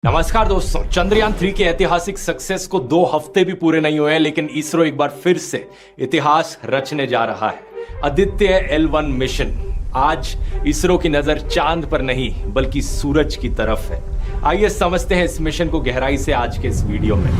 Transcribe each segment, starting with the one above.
नमस्कार दोस्तों, चंद्रयान 3 के ऐतिहासिक सक्सेस को 2 हफ्ते भी पूरे नहीं हुए हैं, लेकिन इसरो एक बार फिर से इतिहास रचने जा रहा है। Aditya L1 mission. आज इसरो की नजर चांद पर नहीं बल्कि सूरज की तरफ है। आइए समझते हैं इस मिशन को गहराई से आज के इस वीडियो में।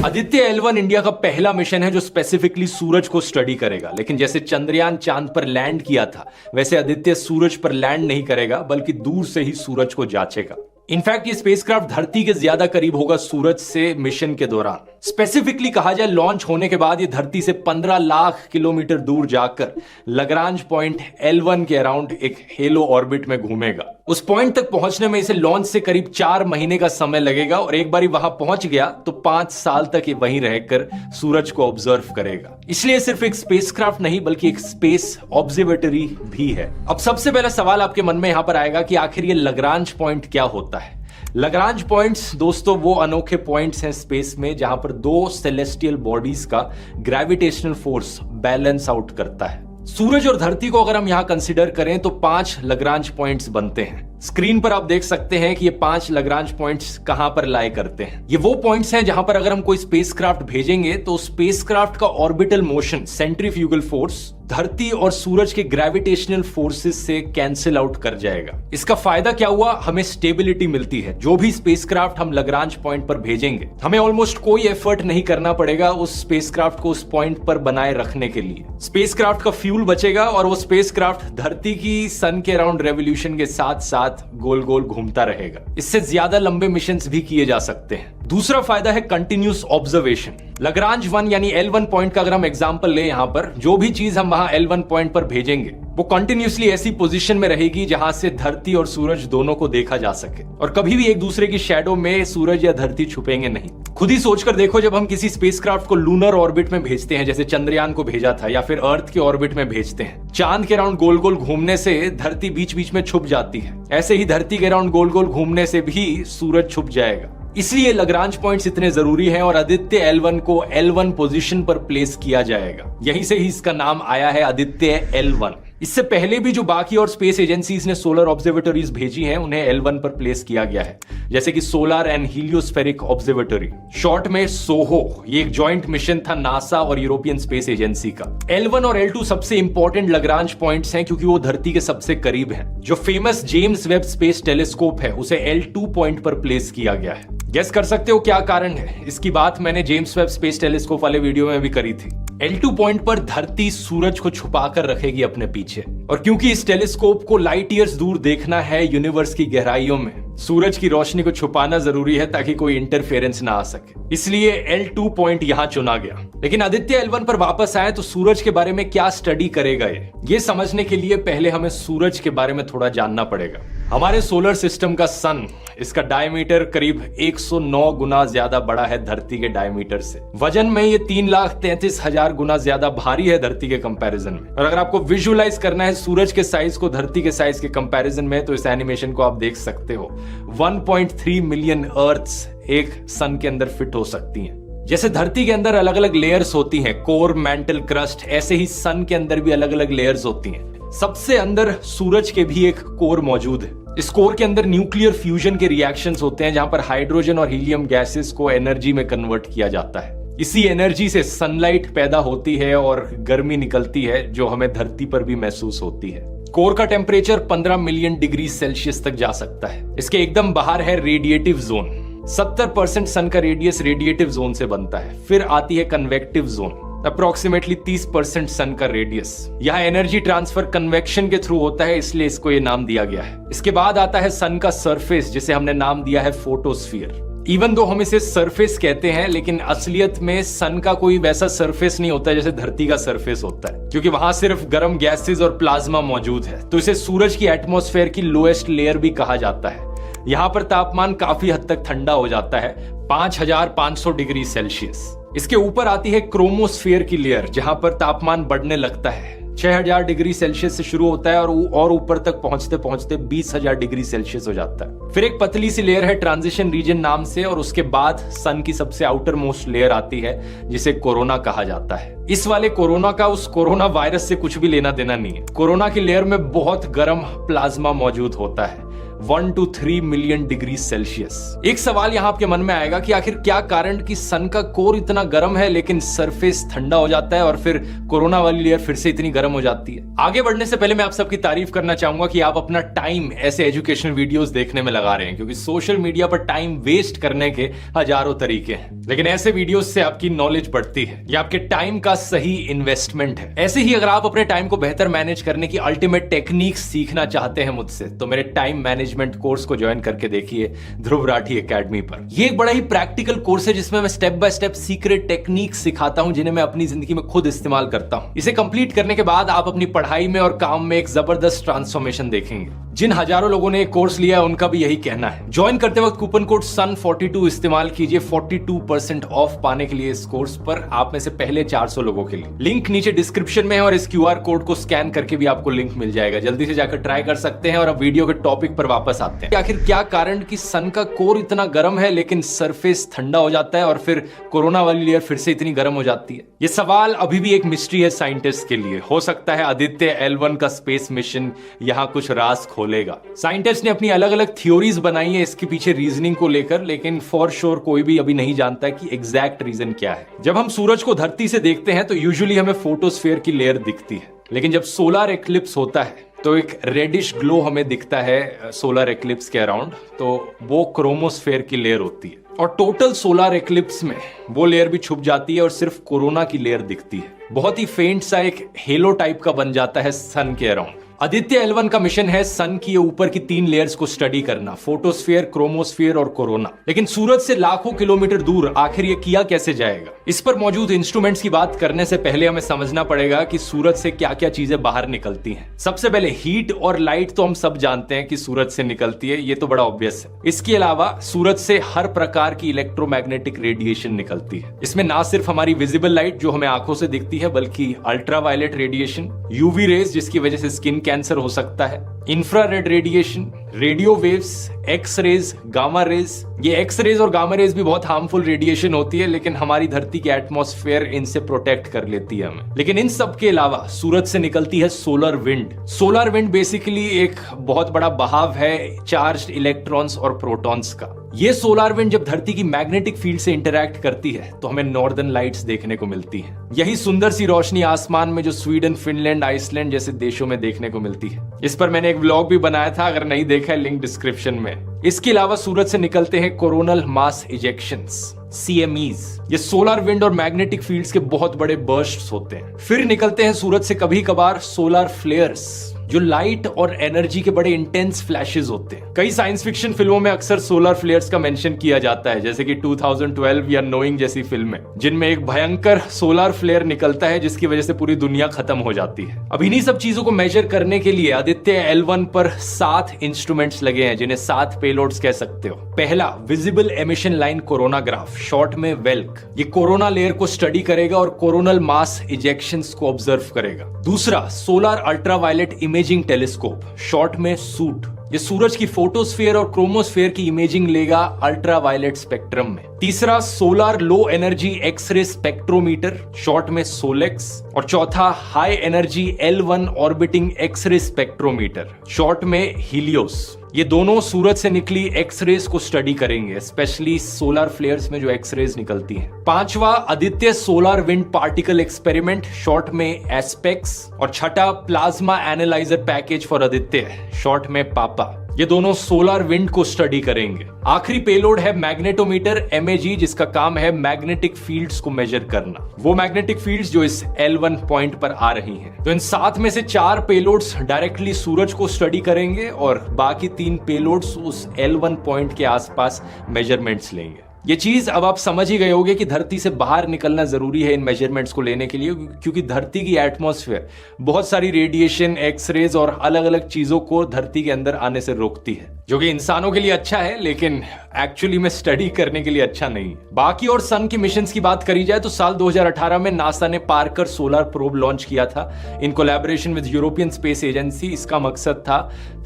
आदित्य L1 इंडिया का पहला मिशन है जो स्पेसिफिकली सूरज को स्टडी करेगा। लेकिन जैसे चंद्रयान चांद पर लैंड किया था, वैसे आदित्य सूरज पर लैंड नहीं करेगा बल्कि दूर से ही सूरज को जांचेगा। इनफैक्ट ये स्पेसक्राफ्ट धरती के ज्यादा करीब होगा सूरज से मिशन के दौरान। स्पेसिफिकली कहा जाए, लॉन्च होने के बाद ये धरती से 15 लाख किलोमीटर दूर जाकर लग्रांज पॉइंट L1 के अराउंड एक हेलो ऑर्बिट में घूमेगा। उस पॉइंट तक पहुंचने में इसे लॉन्च से करीब 4 महीने का समय लगेगा और एक बार वहां पहुंच गया तो 5 साल तक ये वहीं रहकर सूरज को ऑब्जर्व करेगा। इसलिए सिर्फ एक स्पेसक्राफ्ट नहीं बल्कि एक स्पेस ऑब्जर्वेटरी भी है। अब सबसे पहला सवाल आपके मन में यहां पर आएगा कि आखिर ये लग्रांज पॉइंट क्या होता है। लग्रांज पॉइंट्स दोस्तों वो अनोखे पॉइंट्स हैं स्पेस में जहां पर 2 सेलेस्टियल बॉडीज का ग्रेविटेशनल फोर्स बैलेंस आउट करता है। सूरज और धरती को अगर हम यहां कंसीडर करें तो 5 लग्रांज पॉइंट्स बनते हैं। स्क्रीन पर आप देख सकते हैं कि ये 5 लग्रांज पॉइंट्स कहां पर लाई करते हैं। ये वो पॉइंट्स हैं जहां पर अगर हम कोई स्पेसक्राफ्ट भेजेंगे तो स्पेसक्राफ्ट का ऑर्बिटल मोशन, सेंट्रीफ्यूगल फोर्स, धरती और सूरज के ग्रेविटेशनल फोर्सेस से कैंसिल आउट कर जाएगा। इसका फायदा क्या हुआ? हमें स्टेबिलिटी मिलती है। जो भी स्पेसक्राफ्ट हम लग्रांज पॉइंट पर भेजेंगे, हमें ऑलमोस्ट कोई एफर्ट नहीं करना पड़ेगा उस स्पेसक्राफ्ट को उस पॉइंट पर बनाए रखने के लिए। स्पेसक्राफ्ट का फ्यूल बचेगा और वो स्पेसक्राफ्ट धरती की सन के अराउंड रेवोल्यूशन के साथ साथ गोल गोल घूमता रहेगा। इससे ज्यादा लंबे मिशंस भी किए जा सकते हैं। दूसरा फायदा है कंटिन्यूस ऑब्जर्वेशन। लग्रांज 1 यानी L1 पॉइंट का अगर हम एग्जांपल ले, यहां पर जो भी चीज हम वहां L1 पॉइंट पर भेजेंगे वो कंटिन्यूसली ऐसी पोजीशन में रहेगी जहां से धरती और सूरज दोनों को देखा जा सके और कभी भी एक दूसरे की शैडो में सूरज या धरती छुपेंगे नहीं। खुद ही सोचकर देखो, जब हम किसी स्पेसक्राफ्ट को लूनर ऑर्बिट में भेजते हैं, जैसे चंद्रयान को भेजा था, या फिर अर्थ के ऑर्बिट में भेजते हैं, चांद के अराउंड गोल गोल घूमने से धरती बीच बीच में छुप जाती है। ऐसे ही धरती के अराउंड गोल गोल घूमने से भी सूरज छुप जाएगा। इसलिए लग्रांज पॉइंट्स इतने जरूरी हैं और आदित्य L1 को L1 पोजीशन पर प्लेस किया जाएगा। यहीं से ही इसका नाम आया है आदित्य L1। इससे पहले भी जो बाकी और स्पेस एजेंसीज ने सोलर ऑब्जर्वेटरीज भेजी हैं उन्हें L1 पर प्लेस किया गया है, जैसे कि सोलर एंड हीलियोस्फेरिक ऑब्जर्वेटरी, शॉर्ट में सोहो। ये एक जॉइंट मिशन था नासा और यूरोपियन स्पेस एजेंसी का। L1 और L2 सबसे इंपॉर्टेंट लग्रांज पॉइंट्स हैं क्योंकि वो धरती के सबसे करीब हैं। जो famous James Webb space telescope है उसे L2 पॉइंट पर प्लेस किया गया है। गेस कर सकते हो क्या कारण है? इसकी बात मैंने जेम्स वेब स्पेस टेलीस्कोप वाले वीडियो में भी करी थी। L2 पॉइंट पर धरती सूरज को छुपा कर रखेगी अपने पीछे, और क्योंकि इस टेलीस्कोप को लाइट ईयर्स दूर देखना है यूनिवर्स की गहराइयों में, सूरज की रोशनी को छुपाना जरूरी है ताकि कोई इंटरफेरेंस ना आ सके। इसलिए L2 पॉइंट यहां चुना गया। लेकिन आदित्य L1 पर वापस आए तो सूरज के बारे में क्या स्टडी करेगा ये समझने के लिए पहले हमें सूरज के बारे में थोड़ा जानना पड़ेगा। हमारे सोलर सिस्टम का सन, इसका डायमीटर करीब 109 गुना ज्यादा बड़ा है धरती के डायमीटर से। वजन में ये 3,33,000 गुना ज्यादा भारी है धरती के कंपैरिजन में। और अगर आपको विजुअलाइज करना है सूरज के साइज को धरती के साइज के कंपैरिजन में, तो इस एनिमेशन को आप देख सकते हो। 1.3 मिलियन अर्थ्स एक सन के अंदर फिट हो सकती हैं। जैसे धरती के अंदर अलग अलग लेयर्स होती हैं, कोर, मैंटल, क्रस्ट, ऐसे ही सन के अंदर भी अलग अलग लेयर्स होती हैं। सबसे अंदर सूरज के भी एक कोर मौजूद है। इस कोर के अंदर न्यूक्लियर फ्यूजन के रिएक्शंस होते हैं जहां पर हाइड्रोजन और हीलियम गैसेस को एनर्जी में कन्वर्ट किया जाता है। इसी एनर्जी से सनलाइट पैदा होती है और गर्मी निकलती है जो हमें धरती पर भी महसूस होती है। कोर का टेम्परेचर 15 मिलियन डिग्री सेल्सियस तक जा सकता है। इसके एकदम बाहर है रेडिएटिव जोन। 70% सन का रेडियस रेडिएटिव जोन से बनता है। फिर आती है कन्वेक्टिव जोन, अप्रोक्सीमेटली 30% सन का रेडियस। यहाँ एनर्जी ट्रांसफर कन्वेक्शन के थ्रू होता है, इसलिए इसको ये नाम दिया गया है। इसके बाद आता है सन का सरफेस, जिसे हमने नाम दिया है फोटोस्फीयर। इवन दो हम इसे सरफेस कहते हैं, लेकिन असलियत में सन का कोई वैसा सरफेस नहीं होता जैसे धरती का सरफेस होता है, क्योंकि वहां सिर्फ गर्म गैसेस और प्लाज्मा मौजूद है। तो इसे सूरज की एटमॉस्फेयर की लोएस्ट लेयर भी कहा जाता है। यहाँ पर तापमान काफी हद तक ठंडा हो जाता है, 5500 डिग्री सेल्सियस। इसके ऊपर आती है क्रोमोस्फेयर की लेयर, जहां पर तापमान बढ़ने लगता है। 6000 डिग्री सेल्सियस से शुरू होता है और ऊपर तक पहुंचते पहुंचते 20,000 डिग्री सेल्सियस हो जाता है। फिर एक पतली सी लेयर है ट्रांजिशन रीजन नाम से, और उसके बाद सन की सबसे आउटर मोस्ट लेयर आती है जिसे कोरोना कहा जाता है। इस वाले कोरोना का उस कोरोना वायरस से कुछ भी लेना देना नहीं है। कोरोना की लेयर में बहुत गर्म प्लाज्मा मौजूद होता है, 1 to 3 मिलियन डिग्री सेल्सियस। एक सवाल यहां आपके मन में आएगा कि आखिर क्या कारण कि सन का कोर इतना गर्म है लेकिन सरफेस ठंडा हो जाता है और फिर कोरोना वाली लेयर फिर से इतनी गर्म हो जाती है। आगे बढ़ने से पहले मैं आप सबकी तारीफ करना चाहूंगा कि आप अपना टाइम ऐसे एजुकेशनल वीडियोस देखने में लगा रहे हैं, क्योंकि सोशल मीडिया पर टाइम वेस्ट करने के हजारों तरीके हैं, लेकिन ऐसे वीडियोस से आपकी नॉलेज बढ़ती है। यह आपके टाइम का सही इन्वेस्टमेंट है। ऐसे ही अगर आप अपने टाइम को बेहतर मैनेज करने की अल्टीमेट टेक्निक सीखना चाहते हैं मुझसे, तो मेरे टाइम मैनेजमेंट कोर्स को ज्वाइन करके देखिए ध्रुव राठी एकेडमी पर। ये एक बड़ा ही प्रैक्टिकल कोर्स है जिसमें मैं step by step secret technique सिखाता हूं जिन्हें मैं अपनी जिंदगी में खुद इस्तेमाल करता हूं। इसे कंप्लीट करने के बाद आप अपनी पढ़ाई में और काम में एक जबरदस्त ट्रांसफॉर्मेशन देखेंगे। जिन हजारों लोगों ने कोर्स लिया है उनका भी यही कहना है। ज्वाइन करते वक्त कूपन कोड SUN42 इस्तेमाल कीजिए 42% ऑफ पाने के लिए इस कोर्स पर, आप में से पहले 400 लोगों के लिए। लिंक नीचे डिस्क्रिप्शन में है और इस QR कोड को स्कैन करके भी आपको लिंक मिल जाएगा। जल्दी से जाकर ट्राई कर सकते हैं। और अब वीडियो के टॉपिक पर वापस आते हैं। आखिर क्या कारण कि सन का कोर इतना गर्म है लेकिन सरफेस ठंडा हो जाता है और फिर कोरोना वाली लेयर फिर से इतनी गर्म हो जाती है? ये सवाल अभी भी एक मिस्ट्री है साइंटिस्ट के लिए। हो सकता है आदित्य L1 का स्पेस मिशन यहाँ कुछ राज खोलेगा। साइंटिस्ट ने अपनी अलग अलग थ्योरीज बनाई है इसके पीछे रीजनिंग को लेकर, लेकिन फॉर श्योर कोई भी अभी नहीं जानता कि एग्जैक्ट रीजन क्या है। जब हम सूरज को धरती से देखते हैं तो यूजुअली हमें फोटोस्फीयर की लेयर दिखती है, लेकिन जब सोलर एक्लिप्स होता है तो एक रेडिश ग्लो हमें दिखता है सोलर एक्लिप्स के अराउंड, तो वो क्रोमोस्फेयर की लेयर होती है। और टोटल सोलर एक्लिप्स में वो लेयर भी छुप जाती है और सिर्फ कोरोना की लेयर दिखती है। बहुत ही फेंट सा एक हेलो टाइप का बन जाता है सन के अराउंड। आदित्य L1 का मिशन है सन की ऊपर की 3 लेयर्स को स्टडी करना, फोटोस्फीयर, क्रोमोस्फीयर और कोरोना। लेकिन सूरज से लाखों किलोमीटर दूर आखिर ये किया कैसे जाएगा? इस पर मौजूद इंस्ट्रूमेंट्स की बात करने से पहले हमें समझना पड़ेगा कि सूरज से क्या क्या चीजें बाहर निकलती हैं। सबसे पहले हीट और लाइट तो हम सब जानते हैं कि सूरज से निकलती है, ये तो बड़ा ऑब्वियस है। इसके अलावा सूरज से हर प्रकार की इलेक्ट्रोमैग्नेटिक रेडिएशन निकलती है। इसमें ना सिर्फ हमारी विजिबल लाइट जो हमें आंखों से दिखती है, बल्कि अल्ट्रावायलेट रेडिएशन, यूवी रेज जिसकी वजह से स्किन कैंसर हो सकता है, infrared radiation, radio waves, X rays, gamma rays. ये एक्स रेज और गामा रेज भी बहुत हार्मफुल रेडिएशन होती है, लेकिन हमारी धरती की एटमॉस्फेयर इनसे प्रोटेक्ट कर लेती है हमें। लेकिन इन सब के अलावा सूरज से निकलती है solar wind. Solar wind basically एक बहुत बड़ा बहाव है चार्ज्ड इलेक्ट्रॉन्स और प्रोटॉन्स का। ये सोलर विंड जब धरती की मैग्नेटिक फील्ड से इंटरैक्ट करती है तो हमें नॉर्दर्न लाइट्स देखने को मिलती है। यही सुंदर सी रोशनी आसमान में जो स्वीडन, फिनलैंड, आइसलैंड जैसे देशों में देखने को मिलती है। इस पर मैंने एक व्लॉग भी बनाया था, अगर नहीं देखा है लिंक डिस्क्रिप्शन में। इसके अलावा सूरज से निकलते हैं कोरोनल मास इजेक्शंस, CMEs। ये सोलर विंड और मैग्नेटिक फील्ड्स के बहुत बड़े बर्स्ट्स होते हैं। फिर निकलते हैं सूरज से कभी कभार सोलर फ्लेयर्स, जो लाइट और एनर्जी के बड़े इंटेंस फ्लैशेस होते हैं। कई साइंस फिक्शन फिल्मों में अक्सर सोलर फ्लेयर्स का मेंशन किया जाता है, जैसे कि 2012 या नोइंग जैसी फिल्में, जिनमें एक भयंकर सोलर फ्लेयर निकलता है जिसकी वजह से पूरी दुनिया खत्म हो जाती है। अब इन्हीं सब चीजों को मेजर करने के लिए आदित्य L1 पर 7 इंस्ट्रूमेंट्स लगे हैं, जिन्हें 7 पेलोड्स कह सकते हो। पहला, visible emission line coronagraph, short में वेल्क। ये कोरोना लेयर को स्टडी करेगा और कोरोनल मास इजेक्शंस को ऑब्जर्व करेगा। दूसरा, solar ultraviolet imaging telescope, short में सूट। ये सूरज की फोटोस्फीयर और क्रोमोस्फीयर की इमेजिंग लेगा अल्ट्रावायलेट स्पेक्ट्रम में। तीसरा, solar low energy X ray spectrometer, short में सोलेक्स। और चौथा, high energy L1 orbiting X ray spectrometer, short में हीलियोस। ये दोनों सूरज से निकली एक्सरेज को स्टडी करेंगे, स्पेशली सोलर फ्लेयर्स में जो एक्सरेज निकलती हैं। पांचवा, Aditya solar wind particle experiment, short में एस्पेक्स। और छठा, plasma analyser package for Aditya, short में पापा। ये दोनों सोलर विंड को स्टडी करेंगे। आखिरी पेलोड है मैग्नेटोमीटर MAG, जिसका काम है मैग्नेटिक फील्ड्स को मेजर करना, वो मैग्नेटिक फील्ड्स जो इस L1 पॉइंट पर आ रही हैं। तो इन 7 में से 4 पेलोड्स डायरेक्टली सूरज को स्टडी करेंगे और बाकी 3 पेलोड्स उस L1 पॉइंट के आसपास मेजरमेंट्स लेंगे। ये चीज अब आप समझ ही गए होंगे कि धरती से बाहर निकलना जरूरी है इन मेजरमेंट्स को लेने के लिए, क्योंकि धरती की एटमॉस्फेयर बहुत सारी रेडिएशन, एक्सरेज और अलग अलग चीजों को धरती के अंदर आने से रोकती है, जो कि इंसानों के लिए अच्छा है लेकिन एक्चुअली में स्टडी करने के लिए अच्छा नहीं है। बाकी और सन की मिशंस की बात करी जाए तो साल 2018 में नासा ने पार्कर सोलर प्रोब लॉन्च किया था in collaboration with European space agency. इसका मकसद था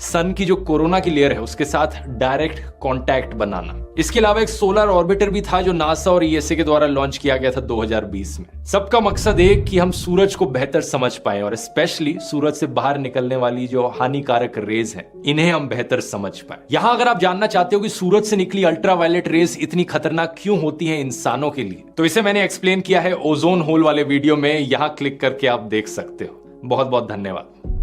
सन की जो कोरोना की लेयर है उसके साथ डायरेक्ट कांटेक्ट बनाना। इसके अलावा एक सोलर ऑर्बिटर भी था जो नासा और ईएसए के द्वारा लॉन्च किया गया था 2020 में। सबका मकसद एक कि हम सूरज को बेहतर समझ पाए और स्पेशली सूरज से बाहर निकलने वाली जो हानिकारक रेज हैं इन्हें हम बेहतर समझ पाए। यहां अगर आप जानना चाहते हो कि सूरज से निकली अल्ट्रावायलेट रेज इतनी खतरनाक क्यों होती हैं इंसानों के लिए, तो इसे मैंने एक्सप्लेन किया है ओजोन होल वाले वीडियो में, यहां क्लिक करके आप देख सकते हो। बहुत बहुत धन्यवाद।